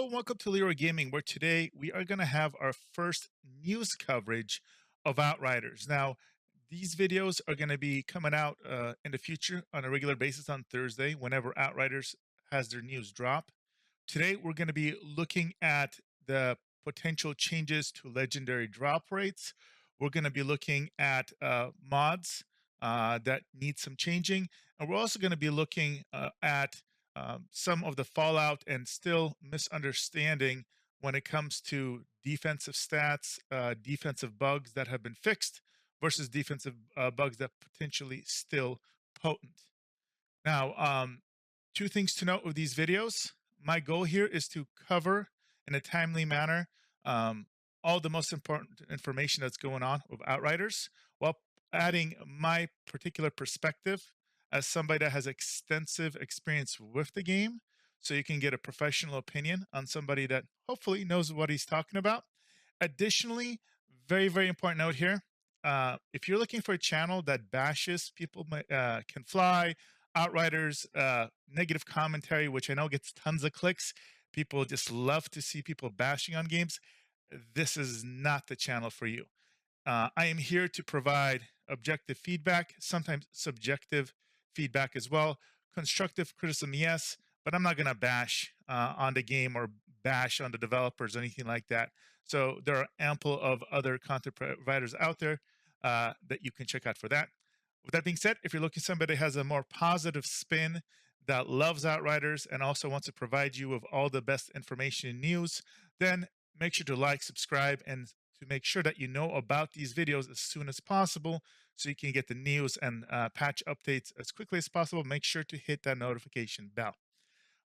Hello and welcome to Leeroy Gaming, where today we are going to have our first news coverage of Outriders. Now, these videos are going to be coming out in the future on a regular basis on Thursday, whenever Outriders has their news drop. Today, we're going to be looking at the potential changes to legendary drop rates. We're going to be looking at mods that need some changing. And we're also going to be looking at some of the fallout and still misunderstanding when it comes to defensive stats, defensive bugs that have been fixed versus defensive bugs that potentially still potent. Now, two things to note with these videos. My goal here is to cover in a timely manner all the most important information that's going on with Outriders while adding my particular perspective as somebody that has extensive experience with the game, so you can get a professional opinion on somebody that hopefully knows what he's talking about. Additionally, very, very important note here. If you're looking for a channel that bashes people can fly, Outriders, negative commentary, which I know gets tons of clicks. People just love to see people bashing on games. This is not the channel for you. I am here to provide objective feedback, sometimes subjective feedback as well. Constructive criticism, yes, but I'm not going to bash on the game or bash on the developers or anything like that. So there are ample of other content providers out there that you can check out for that. With that being said, if you're looking for somebody that has a more positive spin, that loves Outriders, and also wants to provide you with all the best information and news, then make sure to like, subscribe, and to make sure that you know about these videos as soon as possible so you can get the news and patch updates as quickly as possible. Make sure to hit that notification bell.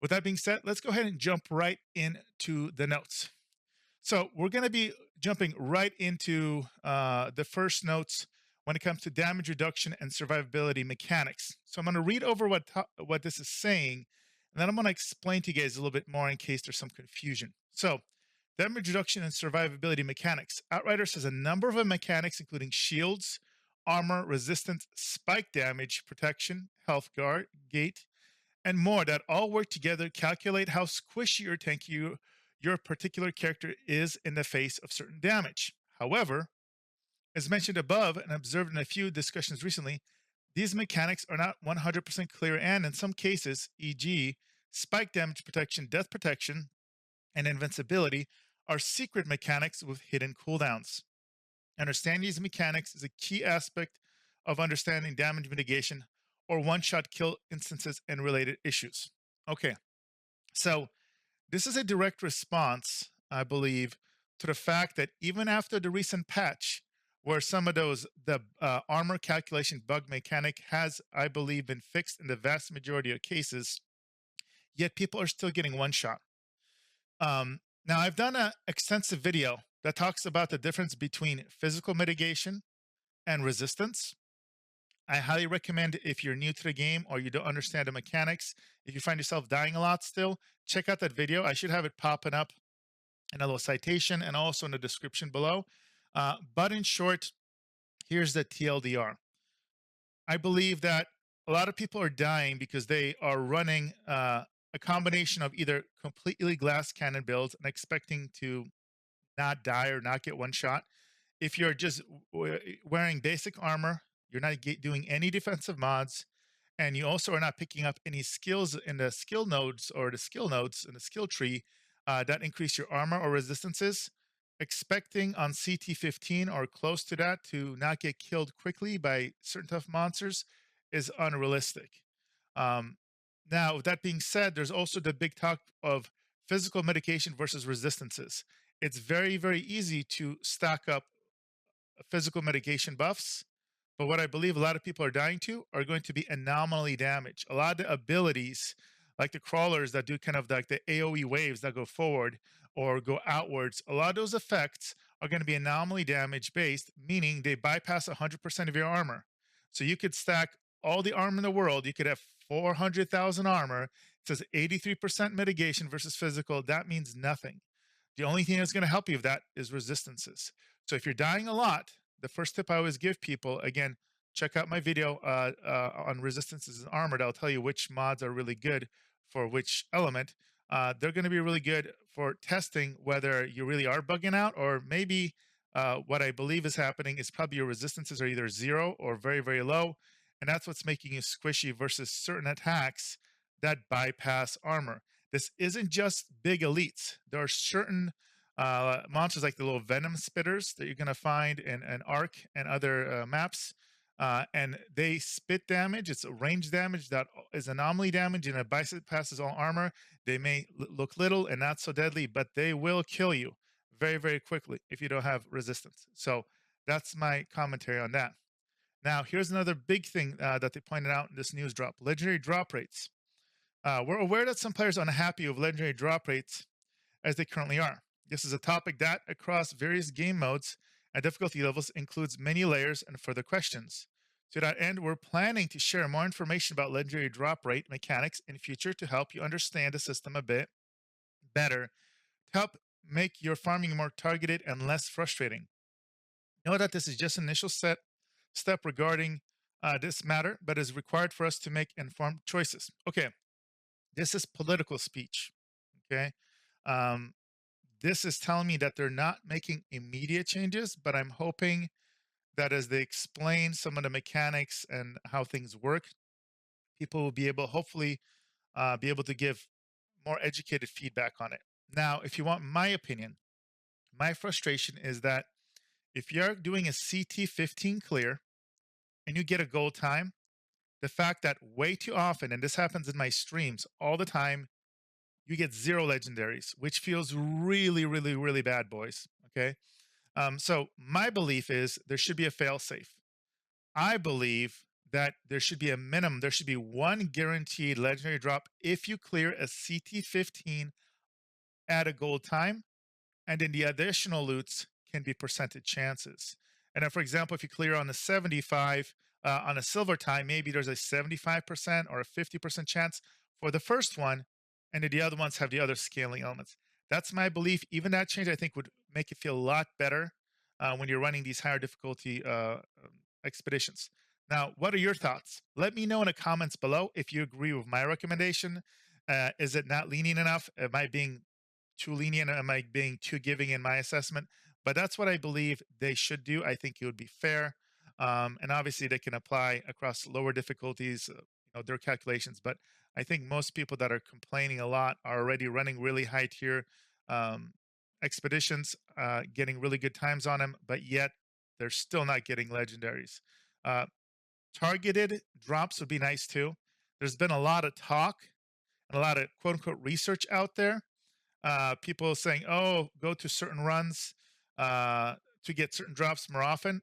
With that being said, let's go ahead and jump right into the notes. So we're going to be jumping right into the first notes when it comes to damage reduction and survivability mechanics. So I'm going to read over what this is saying, and then I'm going to explain to you guys a little bit more in case there's some confusion. So damage reduction and survivability mechanics. Outriders has a number of mechanics, including shields, armor, resistance, spike damage, protection, health guard, gate, and more that all work together, calculate how squishy or tanky your particular character is in the face of certain damage. However, as mentioned above and observed in a few discussions recently, these mechanics are not 100% clear, and in some cases, e.g., spike damage protection, death protection, and invincibility, are secret mechanics with hidden cooldowns. Understanding these mechanics is a key aspect of understanding damage mitigation or one-shot kill instances and related issues. Okay, so this is a direct response, I believe, to the fact that even after the recent patch, where some of the armor calculation bug mechanic has, I believe, been fixed in the vast majority of cases, yet people are still getting one shot. Now, I've done an extensive video that talks about the difference between physical mitigation and resistance. I highly recommend, if you're new to the game or you don't understand the mechanics, if you find yourself dying a lot still, check out that video. I should have it popping up in a little citation and also in the description below. But in short, here's the TLDR. I believe that a lot of people are dying because they are running a combination of either completely glass cannon builds and expecting to not die or not get one shot. If you're just wearing basic armor, you're not doing any defensive mods, and you also are not picking up any skills in the skill nodes or the skill nodes in the skill tree that increase your armor or resistances, expecting on CT15 or close to that to not get killed quickly by certain tough monsters is unrealistic. Um, Now, with that being said, there's also the big talk of physical mitigation versus resistances. It's very, very easy to stack up physical mitigation buffs, but what I believe a lot of people are dying to are going to be anomaly damage. A lot of the abilities, like the crawlers that do kind of like the AoE waves that go forward or go outwards, a lot of those effects are going to be anomaly damage based, meaning they bypass 100% of your armor. So you could stack all the armor in the world. You could have 400,000 armor. It says 83% mitigation versus physical. That means nothing. The only thing that's going to help you with that is resistances. So if you're dying a lot, the first tip I always give people, again, check out my video on resistances and armor. That'll tell you which mods are really good for which element. they're going to be really good for testing whether you really are bugging out, or maybe what I believe is happening is probably your resistances are either zero or very, very low. And that's what's making you squishy versus certain attacks that bypass armor. This isn't just big elites. There are certain monsters like the little venom spitters that you're going to find in Arc and other maps. And they spit damage. It's a range damage that is anomaly damage and it bypasses all armor. They may look little and not so deadly, but they will kill you very, very quickly if you don't have resistance. So that's my commentary on that. Now, here's another big thing that they pointed out in this news drop: legendary drop rates. We're aware that some players are unhappy with legendary drop rates as they currently are. This is a topic that, across various game modes and difficulty levels, includes many layers and further questions. To that end, we're planning to share more information about legendary drop rate mechanics in future to help you understand the system a bit better, to help make your farming more targeted and less frustrating. Know that this is just an initial step regarding this matter, but is required for us to make informed choices. Okay, this is political speech. Okay. Um, this is telling me that they're not making immediate changes, but I'm hoping that as they explain some of the mechanics and how things work, people will be able, hopefully, be able to give more educated feedback on it. Now, if you want my opinion, my frustration is that if you're doing a CT15 clear and you get a gold time, the fact that way too often, and this happens in my streams all the time, you get zero legendaries, which feels really, really, really bad, boys. Okay. So my belief is there should be a fail safe. I believe that there should be a minimum, there should be one guaranteed legendary drop if you clear a CT15 at a gold time, and then the additional loots can be percentage chances. And then, for example, if you clear on a 75 on a silver time, maybe there's a 75% or a 50% chance for the first one, and then the other ones have the other scaling elements. That's my belief. Even that change, I think, would make it feel a lot better when you're running these higher difficulty expeditions. Now, what are your thoughts? Let me know in the comments below if you agree with my recommendation. Is it not lenient enough? Am I being too lenient? Am I being too giving in my assessment? But that's what I believe they should do. I think it would be fair, and obviously they can apply across lower difficulties, their calculations. But I think most people that are complaining a lot are already running really high tier um, expeditions, getting really good times on them, but yet they're still not getting legendaries. Uh, Targeted drops would be nice too. There's been a lot of talk and a lot of quote unquote research out there, people saying, "Oh, go to certain runs to get certain drops more often."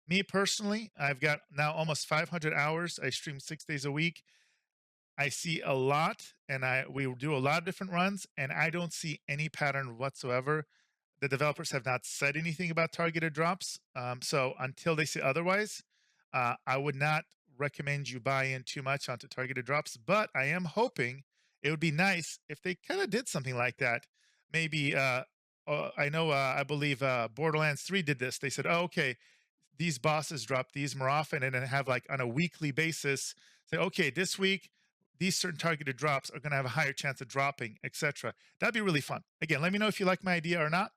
Me personally, I've got now almost 500 hours. I stream 6 days a week. I see a lot, and I we do a lot of different runs, and I don't see any pattern whatsoever. The developers have not said anything about targeted drops. So until they say otherwise, I would not recommend you buy in too much onto targeted drops. But I am hoping it would be nice if they kind of did something like that. Maybe I know I believe Borderlands 3 did this. They said, "Oh, okay, these bosses drop these more often," and then have like on a weekly basis say, "Okay, this week these certain targeted drops are going to have a higher chance of dropping, etc." That'd be really fun. Again, let me know if you like my idea or not.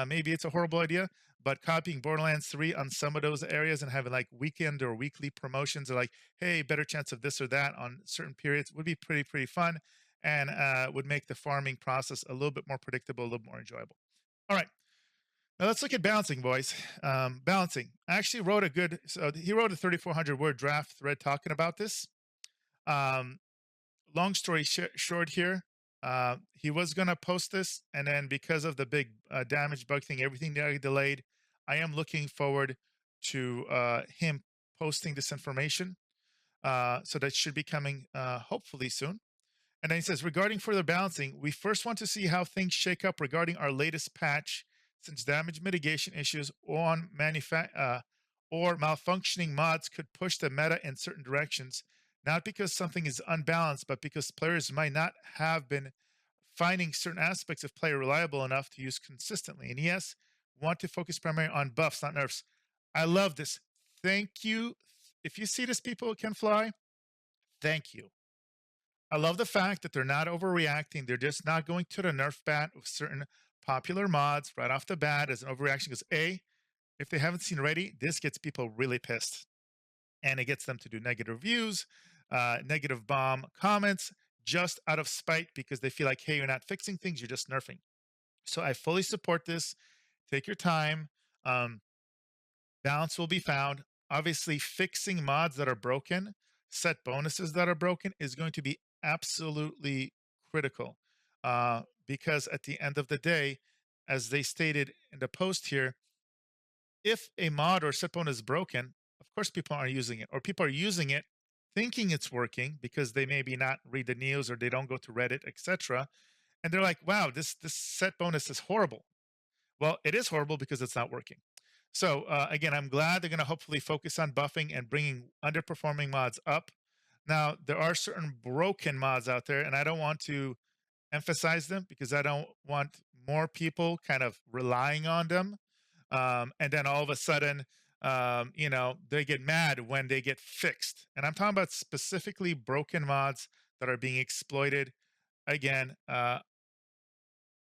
Maybe it's a horrible idea, but copying Borderlands 3 on some of those areas and having like weekend or weekly promotions, or like, hey, better chance of this or that on certain periods, would be pretty fun, and would make the farming process a little bit more predictable, a little more enjoyable. All right. Now let's look at balancing, boys. Balancing. I actually wrote a good. So he wrote a 3,400 word draft thread talking about this. Um, Long story short, here, he was gonna post this, and then because of the big damage bug thing, everything got delayed. I am looking forward to him posting this information. So that should be coming hopefully soon. And then he says, regarding further balancing, we first want to see how things shake up regarding our latest patch, since damage mitigation issues or malfunctioning mods could push the meta in certain directions, not because something is unbalanced, but because players might not have been finding certain aspects of play reliable enough to use consistently. And yes, want to focus primarily on buffs, not nerfs. I love this. Thank you. If you see this, people can fly. Thank you. I love the fact that they're not overreacting. They're just not going to the nerf bat with certain popular mods right off the bat as an overreaction. Because A, if they haven't seen already, this gets people really pissed, and it gets them to do negative reviews, negative bomb comments, just out of spite because they feel like, hey, you're not fixing things, you're just nerfing. So I fully support this. Take your time. Um, Balance will be found. Obviously, fixing mods that are broken, set bonuses that are broken is going to be absolutely critical. Because at the end of the day, as they stated in the post here, if a mod or set bonus is broken, of course people aren't using it, or people are using it thinking it's working because they maybe not read the news or they don't go to Reddit, etc. And they're like, "Wow, this set bonus is horrible." Well, it is horrible because it's not working. So again, I'm glad they're going to hopefully focus on buffing and bringing underperforming mods up. Now, there are certain broken mods out there, and I don't want to emphasize them because I don't want more people kind of relying on them. And then all of a sudden, they get mad when they get fixed. And I'm talking about specifically broken mods that are being exploited. Again,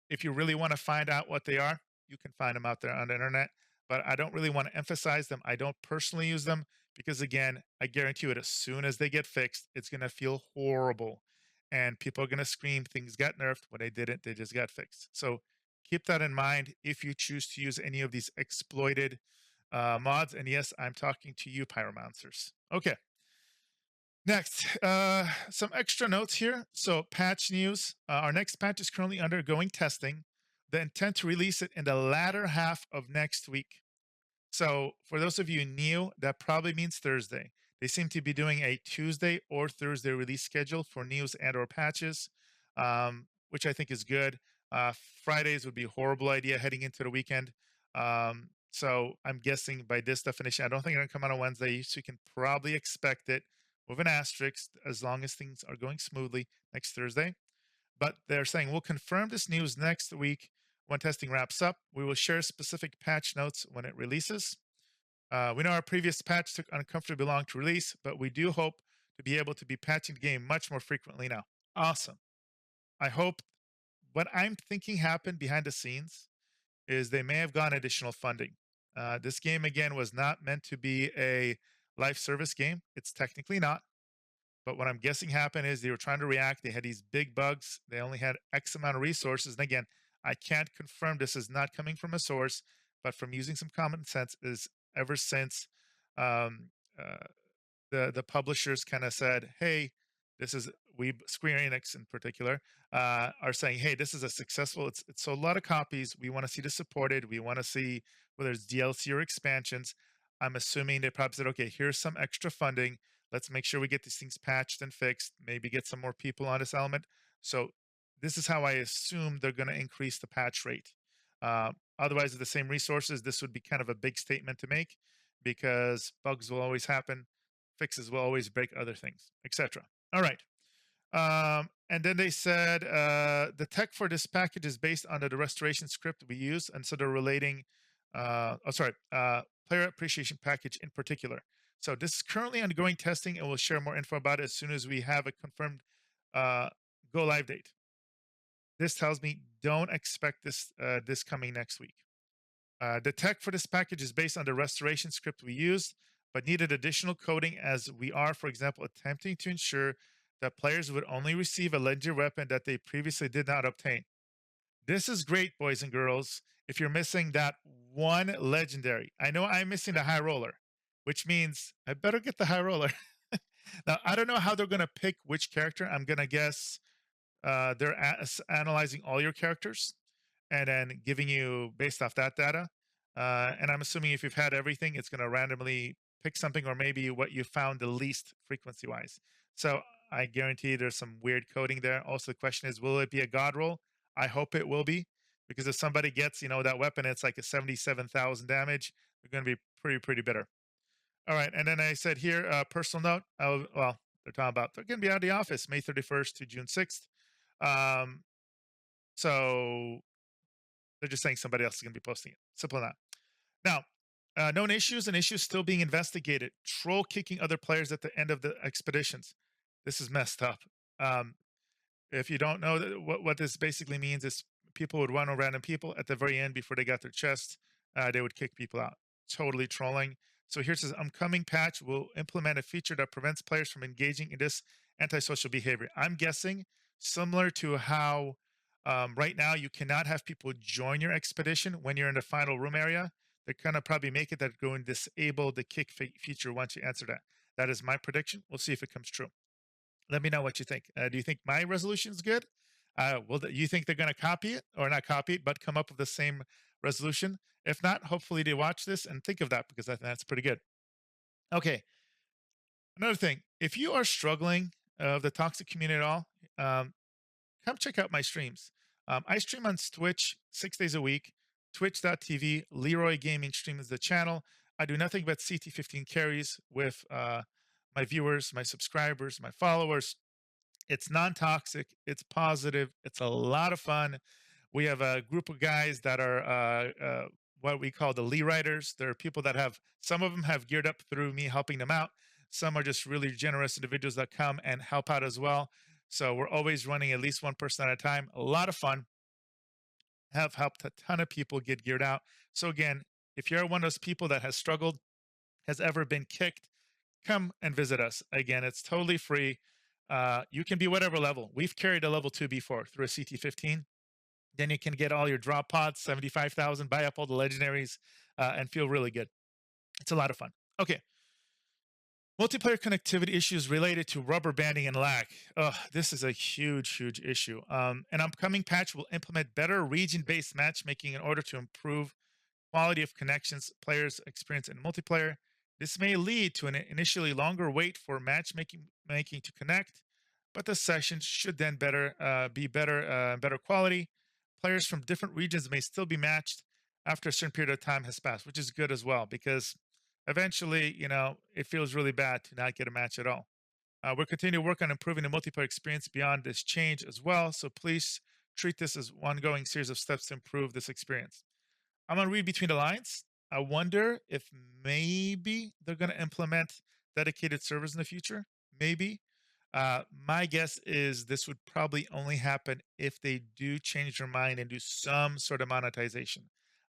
if you really want to find out what they are, you can find them out there on the internet. But I don't really want to emphasize them. I don't personally use them because, again, I guarantee you it, as soon as they get fixed, it's going to feel horrible. And people are going to scream things got nerfed when they didn't, they just got fixed. So keep that in mind if you choose to use any of these exploited mods. And yes, I'm talking to you, Pyromancers. Okay. Next, some extra notes here. So, patch news. Our next patch is currently undergoing testing. The intent to release it in the latter half of next week. So, for those of you new, that probably means Thursday. They seem to be doing a Tuesday or Thursday release schedule for news and/or patches, which I think is good. Fridays would be a horrible idea heading into the weekend. So, I'm guessing by this definition, I don't think they're going to come out on Wednesday, so you can probably expect it with an asterisk as long as things are going smoothly next Thursday. But they're saying we'll confirm this news next week when testing wraps up. We will share specific patch notes when it releases. We know our previous patch took uncomfortably long to release, but we do hope to be able to be patching the game much more frequently now. Awesome. I hope what I'm thinking happened behind the scenes is they may have gotten additional funding. This game, again, was not meant to be a live service game. It's technically not. But what I'm guessing happened is they were trying to react. They had these big bugs. They only had X amount of resources. And again, I can't confirm this is not coming from a source, but from using some common sense is ever since um, uh, the publishers kind of said, "Hey, this is we Square Enix in particular are saying, hey, this is a successful. It's sold a lot of copies. We want to see this supported. We want to see whether it's DLC or expansions." I'm assuming they probably said, "Okay, here's some extra funding. Let's make sure we get these things patched and fixed. Maybe get some more people on this element." So this is how I assume they're going to increase the patch rate. Otherwise, with the same resources, this would be kind of a big statement to make because bugs will always happen, fixes will always break other things, etc. All right. And then they said the tech for this package is based on the restoration script we use, and so they're relating. Player appreciation package in particular. So this is currently undergoing testing, and we'll share more info about it as soon as we have a confirmed uh, go live date. This tells me don't expect this coming next week. The tech for this package is based on the restoration script we used, but needed additional coding as we are, for example, attempting to ensure that players would only receive a legendary weapon that they previously did not obtain. This is great, boys and girls, if you're missing that one legendary. I know I'm missing the high roller, which means I better get the high roller. Now, I don't know how they're going to pick which character. I'm going to guess they're analyzing all your characters and then giving you based off that data. And I'm assuming if you've had everything, it's going to randomly pick something or maybe what you found the least frequency wise. So I guarantee there's some weird coding there. Also, the question is, will it be a god roll? I hope it will be because if somebody gets, that weapon, it's like a 77,000 damage. They're going to be pretty bitter. All right. And then I said here, personal note. Well, they're talking about they're going to be out of the office May 31st to June 6th. Um, so they're just saying somebody else is going to be posting it. Simple as that. Now, known issues and issues still being investigated. Troll kicking other players at the end of the expeditions. This is messed up. Um, if you don't know what this basically means is people would run on random people at the very end before they got their chest. They would kick people out. Totally trolling. So here's this upcoming patch will implement a feature that prevents players from engaging in this antisocial behavior. I'm guessing similar to how right now you cannot have people join your expedition when you're in the final room area. They're gonna probably make it that go and disable the kick feature once you answer that. That is my prediction. We'll see if it comes true. Let me know what you think. Do you think my resolution is good? You think they're going to copy it or not copy it, but come up with the same resolution? If not, hopefully they watch this and think of that because I think that's pretty good. Okay, another thing. If you are struggling of the toxic community at all, um, come check out my streams. I stream on Twitch 6 days a week. Twitch.tv, Leeroy Gaming stream is the channel. I do nothing but CT15 carries with my viewers, my subscribers, my followers. It's non-toxic, it's positive, it's a lot of fun. We have a group of guys that are what we call the Outriders. There are people that have some of them have geared up through me helping them out. Some are just really generous individuals that come and help out as well. So we're always running at least one person at a time. A lot of fun. Have helped a ton of people get geared out. So again, if you're one of those people that has struggled, has ever been kicked, come and visit us. Again, it's totally free. You can be whatever level. We've carried a level 2 before through a CT15. Then you can get all your drop pods, 75,000, buy up all the legendaries, and feel really good. It's a lot of fun. Okay. Multiplayer connectivity issues related to rubber banding and lag. This is a huge, huge issue. An upcoming patch will implement better region based matchmaking in order to improve quality of connections players experience in multiplayer. This may lead to an initially longer wait for matchmaking to connect, but the sessions should then be better quality. Players from different regions may still be matched after a certain period of time has passed, which is good as well because eventually, it feels really bad to not get a match at all. We're continuing to work on improving the multiplayer experience beyond this change as well. So please treat this as one ongoing series of steps to improve this experience. I'm gonna read between the lines. I wonder if maybe they're gonna implement dedicated servers in the future. Maybe. My guess is this would probably only happen if they do change their mind and do some sort of monetization,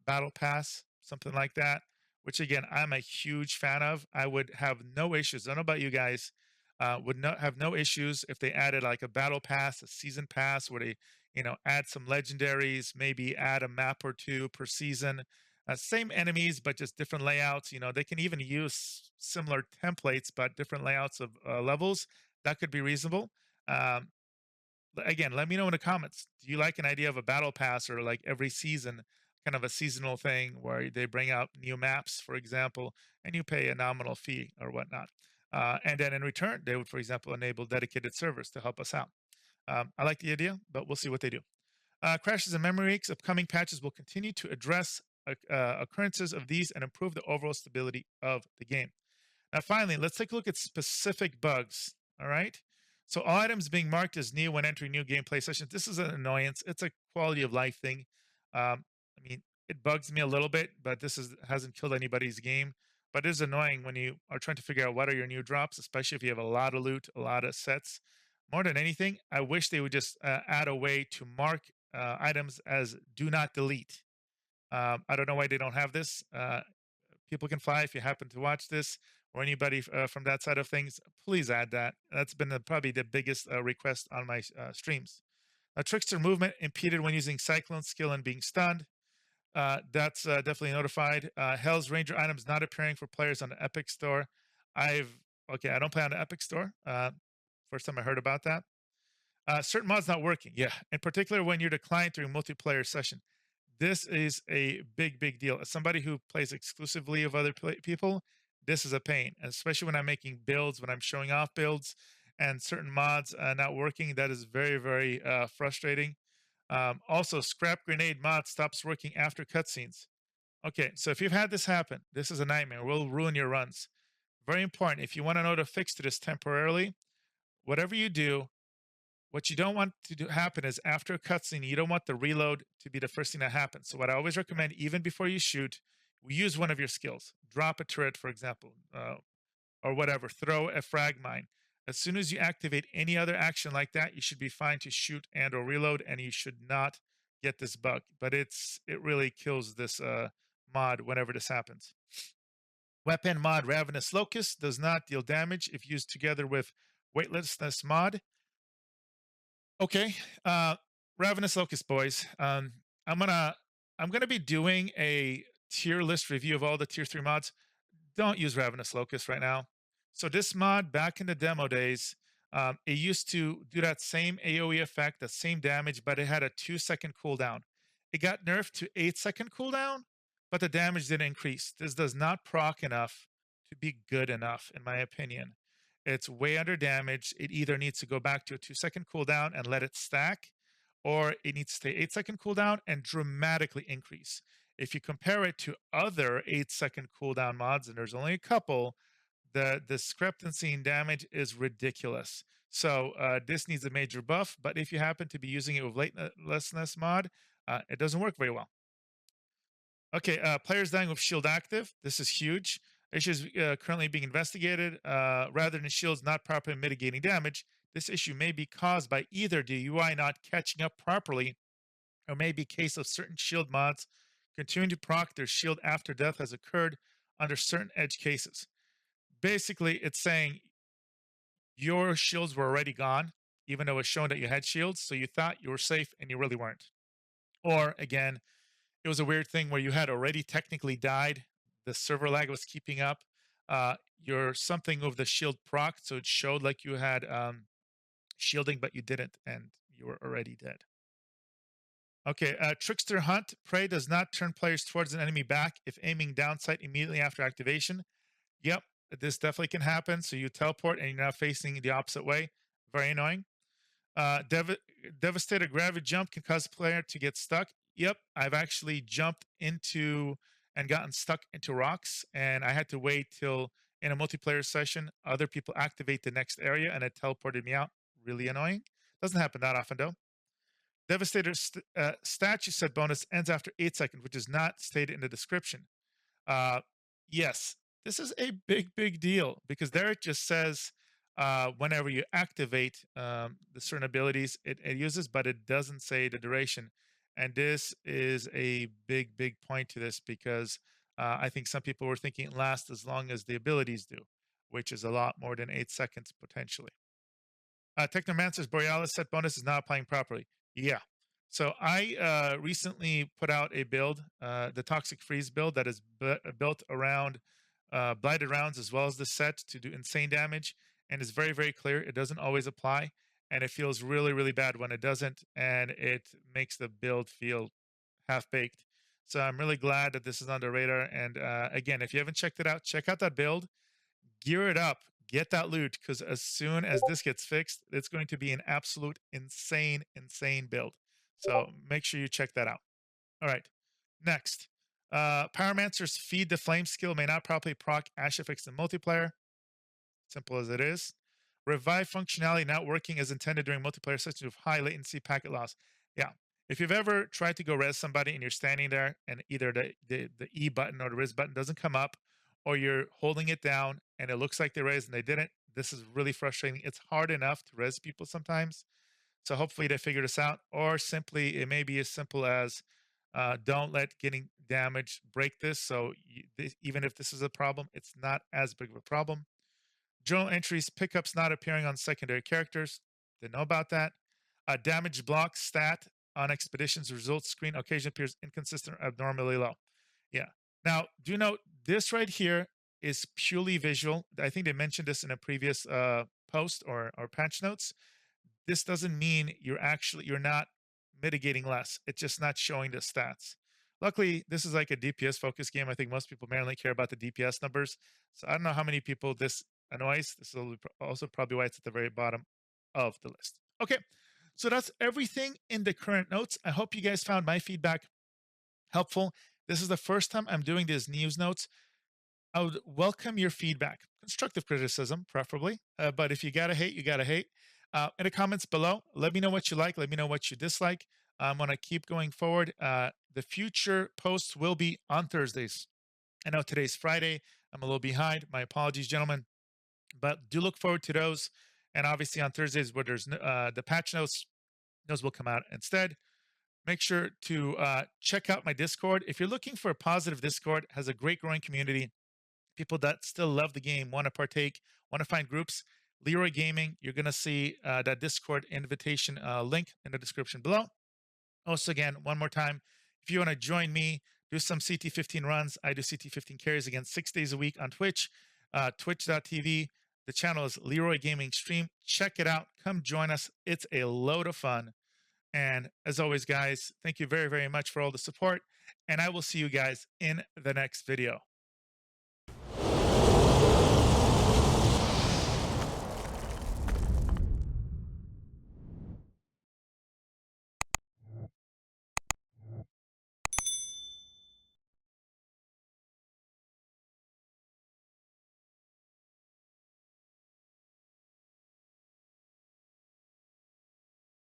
battle pass, something like that. Which again, I'm a huge fan of. I would have no issues. I don't know about you guys. Would not have no issues if they added like a battle pass, a season pass, where they add some legendaries, maybe add a map or two per season. Same enemies, but just different layouts. They can even use similar templates, but different layouts of levels. That could be reasonable. Um, again, let me know in the comments. Do you like an idea of a battle pass or like every season, kind of a seasonal thing where they bring out new maps, for example, and you pay a nominal fee or whatnot? And then in return, they would, for example, enable dedicated servers to help us out. I like the idea, but we'll see what they do. Crashes and memory leaks. Upcoming patches will continue to address occurrences of these and improve the overall stability of the game. Now, finally, let's take a look at specific bugs. All right. So, all items being marked as new when entering new gameplay sessions. This is an annoyance. It's a quality of life thing. I mean, it bugs me a little bit, but hasn't killed anybody's game. But it is annoying when you are trying to figure out what are your new drops, especially if you have a lot of loot, a lot of sets. More than anything, I wish they would just add a way to mark items as do not delete. I don't know why they don't have this. People can fly if you happen to watch this or anybody from that side of things, please add that. That's been probably the biggest request on my streams. Trickster movement impeded when using Cyclone skill and being stunned. That's definitely notified. Hell's Ranger items not appearing for players on the Epic Store. Okay, I don't play on the Epic Store. First time I heard about that. Certain mods not working. Yeah, in particular when you're declined through multiplayer session. This is a big, big deal. As somebody who plays exclusively of other people, this is a pain, especially when I'm making builds, when I'm showing off builds, and certain mods not working. That is very, very frustrating. Also, scrap grenade mod stops working after cutscenes. Okay, so if you've had this happen, this is a nightmare. Will ruin your runs. Very important. If you want to know the fix to this temporarily, whatever you do, what you don't want to happen is after a cutscene, you don't want the reload to be the first thing that happens. So what I always recommend, even before you shoot, use one of your skills. Drop a turret, for example, or whatever. Throw a frag mine. As soon as you activate any other action like that, you should be fine to shoot and or reload, and you should not get this bug. But it really kills this mod whenever this happens. Weapon mod Ravenous Locust does not deal damage if used together with Weightlessness mod. Okay, Ravenous Locust boys. I'm gonna I'm gonna be doing a tier list review of all the tier 3 mods. Don't use Ravenous Locust right now. So this mod, back in the demo days, it used to do that same AoE effect, the same damage, but it had a 2-second cooldown. It got nerfed to 8-second cooldown, but the damage didn't increase. This does not proc enough to be good enough, in my opinion. It's way under damage. It either needs to go back to a 2-second cooldown and let it stack, or it needs to stay 8-second cooldown and dramatically increase. If you compare it to other 8-second cooldown mods, and there's only a couple, the discrepancy in damage is ridiculous. So this needs a major buff, but if you happen to be using it with Weightlessness mod, it doesn't work very well. Okay, players dying with shield active. This is huge. Issues currently being investigated. Rather than shields not properly mitigating damage, this issue may be caused by either the UI not catching up properly, or may be a case of certain shield mods continuing to proc their shield after death has occurred under certain edge cases. Basically, it's saying your shields were already gone, even though it's showing that you had shields, so you thought you were safe and you really weren't. Or again, it was a weird thing where you had already technically died. The server lag was keeping up. Your something of the shield proc, so it showed like you had shielding, but you didn't, and you were already dead. Okay, Trickster Hunt. Prey does not turn players towards an enemy back if aiming down sight immediately after activation. Yep, this definitely can happen. So you teleport and you're now facing the opposite way. Very annoying. Devastator Gravity Jump can cause a player to get stuck. Yep, I've actually jumped into and gotten stuck into rocks, and I had to wait till in a multiplayer session, other people activate the next area and it teleported me out. Really annoying. Doesn't happen that often though. Devastator statue set bonus ends after 8 seconds, which is not stated in the description. Uh, yes, this is a big deal because there it just says whenever you activate the certain abilities it uses, but it doesn't say the duration. And this is a big point to this because I think some people were thinking it lasts as long as the abilities do, which is a lot more than 8 seconds potentially. Technomancer's Borealis set bonus is not applying properly. Yeah. So I recently put out a build, the Toxic Freeze build, that is built around Blighted Rounds as well as the set to do insane damage. And it's very clear. It doesn't always apply. And it feels really bad when it doesn't. And it makes the build feel half-baked. So I'm really glad that this is on the radar. And again, if you haven't checked it out, check out that build. Gear it up, get that loot, because as soon as this gets fixed, it's going to be an absolute insane build. So make sure you check that out. All right, next. Pyromancer's Feed the Flame skill may not properly proc Ash effects in multiplayer. Simple as it is. Revive functionality not working as intended during multiplayer sessions with high latency packet loss. Yeah. If you've ever tried to go res somebody and you're standing there and either the E button or the res button doesn't come up, or you're holding it down and it looks like they res and they didn't, this is really frustrating. It's hard enough to res people sometimes. So hopefully they figure this out, or simply it may be as simple as don't let getting damage break this. So even if this is a problem, it's not as big of a problem. Journal entries, pickups not appearing on secondary characters. Didn't know about that. Damage block stat on expeditions results screen occasionally appears inconsistent or abnormally low. Yeah. Now, do note this right here is purely visual. I think they mentioned this in a previous post or patch notes. This doesn't mean you're not mitigating less. It's just not showing the stats. Luckily, this is like a DPS focused game. I think most people mainly care about the DPS numbers. So I don't know how many people this annoys. This is also probably why it's at the very bottom of the list. Okay, so that's everything in the current notes. I hope you guys found my feedback helpful. This is the first time I'm doing these news notes. I would welcome your feedback, constructive criticism, preferably. But if you gotta hate, you gotta hate. In the comments below, let me know what you like. Let me know what you dislike. I'm gonna keep going forward. The future posts will be on Thursdays. I know today's Friday. I'm a little behind. My apologies, gentlemen. But do look forward to those. And obviously on Thursdays, where there's the patch notes, those will come out instead. Make sure to check out my Discord. If you're looking for a positive Discord, has a great growing community, people that still love the game, want to partake, want to find groups, Leeroy Gaming, you're going to see that Discord invitation link in the description below. Also, again, one more time, if you want to join me, do some CT15 runs. I do CT15 carries again 6 days a week on Twitch, twitch.tv. The channel is Leeroy Gaming Stream. Check it out. Come join us. It's a load of fun. And as always, guys, thank you very, very much for all the support. And I will see you guys in the next video.